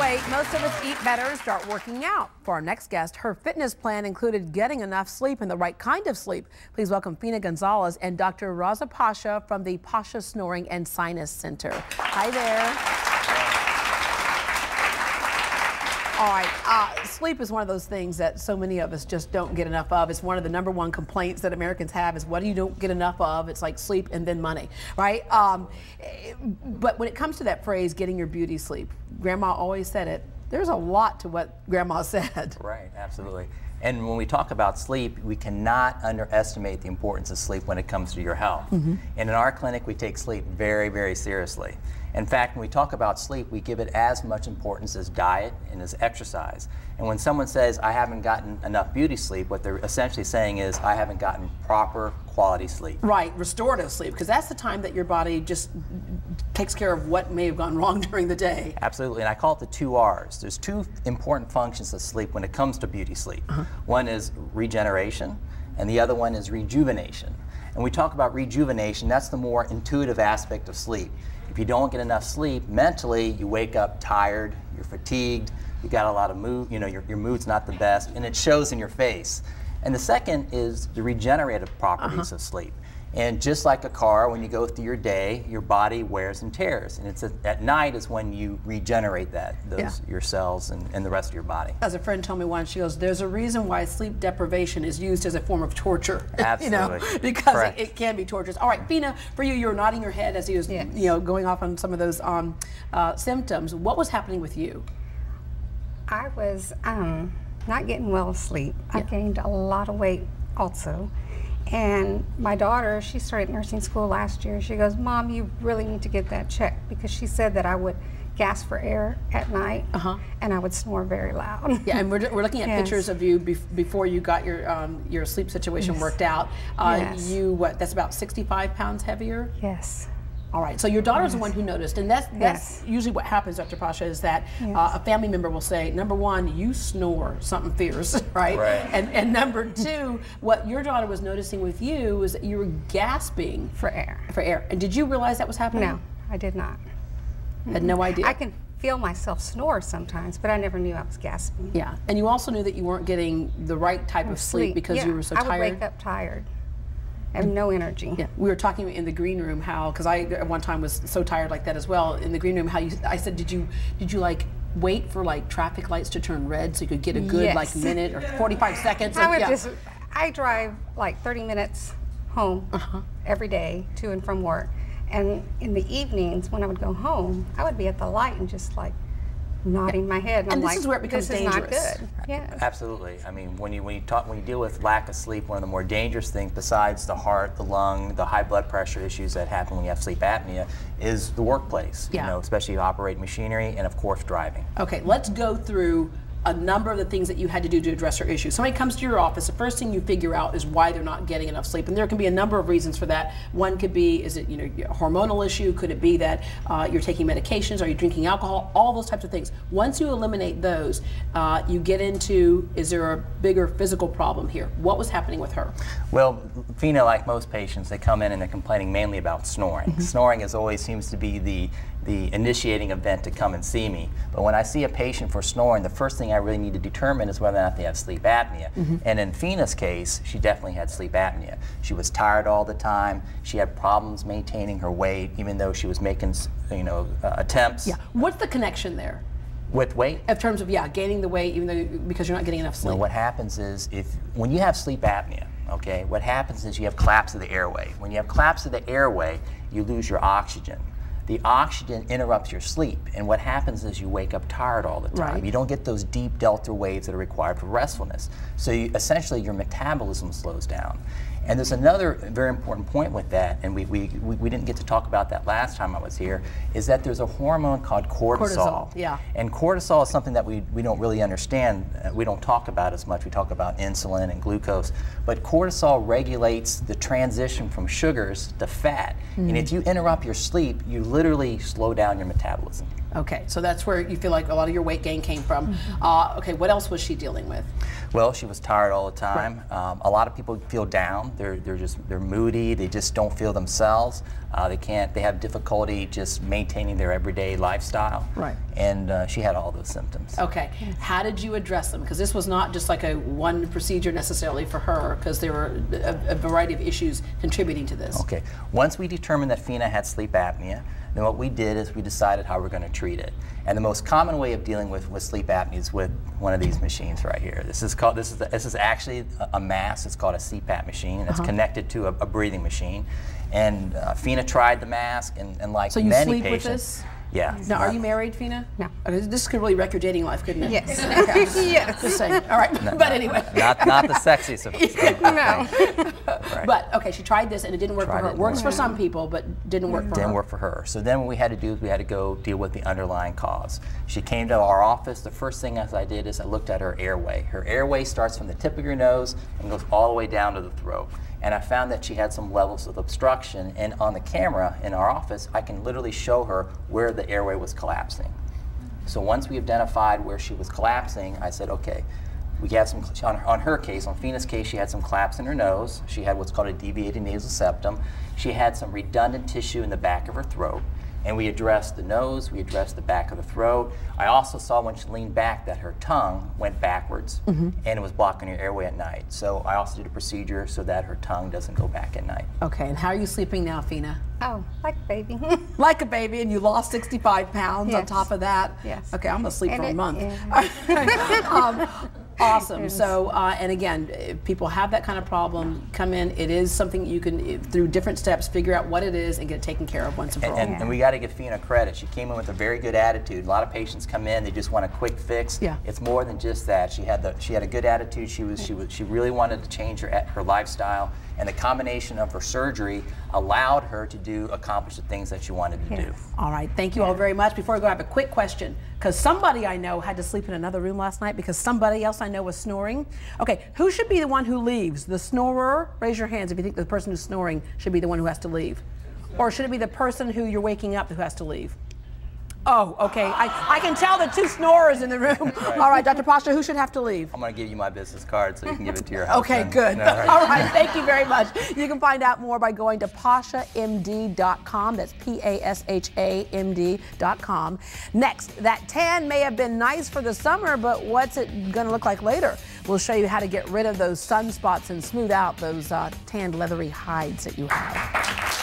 weight, most of us eat better and start working out. For our next guest, her fitness plan included getting enough sleep and the right kind of sleep. Please welcome Fina Gonzalez and Dr. Raza Pasha from the Pasha Snoring and Sinus Center. Hi there. All right, sleep is one of those things that so many of us just don't get enough of. It's one of the #1 complaints that Americans have is what do you don't get enough of? It's like sleep and then money, right? But when it comes to that phrase, getting your beauty sleep, Grandma always said it. There's a lot to what Grandma said. Right, absolutely. And when we talk about sleep, we cannot underestimate the importance of sleep when it comes to your health. And in our clinic, we take sleep very, very seriously. In fact, when we talk about sleep, we give it as much importance as diet and as exercise. And when someone says, I haven't gotten enough beauty sleep, what they're essentially saying is, I haven't gotten proper quality sleep. Right, restorative sleep, because that's the time that your body just takes care of what may have gone wrong during the day. Absolutely, and I call it the 2 R's. There's 2 important functions of sleep when it comes to beauty sleep. One is regeneration, and the other one is rejuvenation. And we talk about rejuvenation, that's the more intuitive aspect of sleep. If you don't get enough sleep, mentally, you wake up tired, you're fatigued, you got a lot of mood, you know, your mood's not the best, and it shows in your face. And the second is the regenerative properties of sleep. And just like a car, when you go through your day, your body wears and tears. And it's at night is when you regenerate your cells and the rest of your body. As a friend told me once, she goes, there's a reason why sleep deprivation is used as a form of torture. Absolutely. You know, because it can be torturous. All right, Fina, for you, were nodding your head as he was you know, going off on some of those symptoms. What was happening with you? I was not getting well sleep. I gained a lot of weight also. And my daughter, she started nursing school last year. She goes, Mom, you really need to get that checked, because she said that I would gasp for air at night and I would snore very loud. Yeah, and we're looking at pictures of you before you got your sleep situation worked out. You, that's about 65 pounds heavier? Yes. All right, so your daughter's the one who noticed, and that's usually what happens, Dr. Pasha, is that a family member will say, #1, you snore something fierce, right? And #2, what your daughter was noticing with you was that you were gasping for air. And did you realize that was happening? No, I did not. Had no idea? I can feel myself snore sometimes, but I never knew I was gasping. Yeah, and you also knew that you weren't getting the right type of sleep because you were so tired? I would wake up tired. I have no energy. Yeah, we were talking in the green room how, because I at one time was so tired like that as well, in the green room, how I said, did you like wait for like traffic lights to turn red so you could get a good like minute or 45 seconds? I drive like 30 minutes home every day to and from work. And in the evenings when I would go home, I would be at the light and just like nodding my head. And this is where it becomes dangerous. This is not good. Yes. Absolutely. I mean, when you deal with lack of sleep, one of the more dangerous things besides the heart, the lung, the high blood pressure issues that happen when you have sleep apnea is the workplace. You know, especially operating machinery and of course driving. Okay, let's go through a number of the things that you had to do to address your issue. Somebody comes to your office, the first thing you figure out is why they're not getting enough sleep, and there can be a number of reasons for that. One could be, is it a hormonal issue? Could it be that you're taking medications? Are you drinking alcohol? All those types of things. Once you eliminate those, you get into, is there a bigger physical problem here? What was happening with her? Well, Fina, like most patients, they come in and they're complaining mainly about snoring. Snoring always seems to be the initiating event to come and see me. But when I see a patient for snoring, the first thing I really need to determine is whether or not they have sleep apnea. And in Fina's case, she definitely had sleep apnea. She was tired all the time. She had problems maintaining her weight, even though she was making, attempts. Yeah. What's the connection there? With weight? In terms of, gaining the weight, even though because you're not getting enough sleep. No, what happens is when you have sleep apnea, okay, what happens is you have collapse of the airway. When you have collapse of the airway, you lose your oxygen. The oxygen interrupts your sleep, and what happens is you wake up tired all the time. You don't get those deep delta waves that are required for restfulness. So essentially your metabolism slows down. And there's another very important point with that, and we didn't get to talk about that last time I was here, is that there's a hormone called cortisol. And cortisol is something that we don't really understand. We don't talk about as much. We talk about insulin and glucose. But cortisol regulates the transition from sugars to fat. And if you interrupt your sleep, you literally slow down your metabolism. Okay, so that's where you feel like a lot of your weight gain came from. Okay, what else was she dealing with? Well, she was tired all the time. Right. A lot of people feel down. They're moody. They just don't feel themselves. They have difficulty just maintaining their everyday lifestyle. Right. And she had all those symptoms. Okay, how did you address them? Because this was not just like a one procedure necessarily for her, because there were a variety of issues contributing to this. Okay, once we determined that Fina had sleep apnea, then what we did is we decided how we're going to treat it. And the most common way of dealing with sleep apnea is with one of these machines right here. This is actually a mask. It's called a CPAP machine, and it's connected to a breathing machine. And Fina tried the mask, and like so you many sleep patients, with this? Yeah. Now, are you married, Fina? No. Okay, this could really wreck your dating life, couldn't it? Yes. Okay. Yes. Just saying. All right. But anyway. Not the sexiest of No. Right. But okay, she tried this and it didn't work for her. It works for some people, but didn't work for her. Didn't work for her. So then what we had to do is we had to go deal with the underlying cause. She came to our office. The first thing I did is I looked at her airway. Her airway starts from the tip of your nose and goes all the way down to the throat. And I found that she had some levels of obstruction, and on the camera in our office, I can literally show her where the airway was collapsing. So once we identified where she was collapsing, I said, okay, we have some, on her case, on Fina's case, she had some collapse in her nose. She had what's called a deviated nasal septum. She had some redundant tissue in the back of her throat. And we addressed the nose, we addressed the back of the throat. I also saw when she leaned back that her tongue went backwards and it was blocking her airway at night. So I also did a procedure so that her tongue doesn't go back at night. Okay, and how are you sleeping now, Fina? Oh, like a baby. Like a baby, and you lost 65 pounds on Yes. top of that? Yes. Okay, I'm gonna sleep for a month. Yeah. Awesome. Yes. So, and again, if people have that kind of problem, come in. It is something you can, through different steps, figure out what it is and get it taken care of once and for all. And we got to give Fina credit. She came in with a very good attitude. A lot of patients come in, they just want a quick fix. Yeah. It's more than just that. She had a good attitude. She really wanted to change her lifestyle, and the combination of her surgery allowed her to accomplish the things that she wanted to do. All right, thank you all very much. Before we go, I have a quick question, because somebody I know had to sleep in another room last night because somebody else I know was snoring. Okay, who should be the one who leaves? The snorer? Raise your hands if you think the person who's snoring should be the one who has to leave. Or should it be the person who you're waking up who has to leave? Oh, okay. I can tell the two snorers in the room. Right. All right, Dr. Pasha, who should have to leave? I'm going to give you my business card so you can give it to your husband. Okay, good. All right. All right, thank you very much. You can find out more by going to PashaMD.com. That's PASHAMD.com. Next, that tan may have been nice for the summer, but what's it going to look like later? We'll show you how to get rid of those sunspots and smooth out those tanned leathery hides that you have.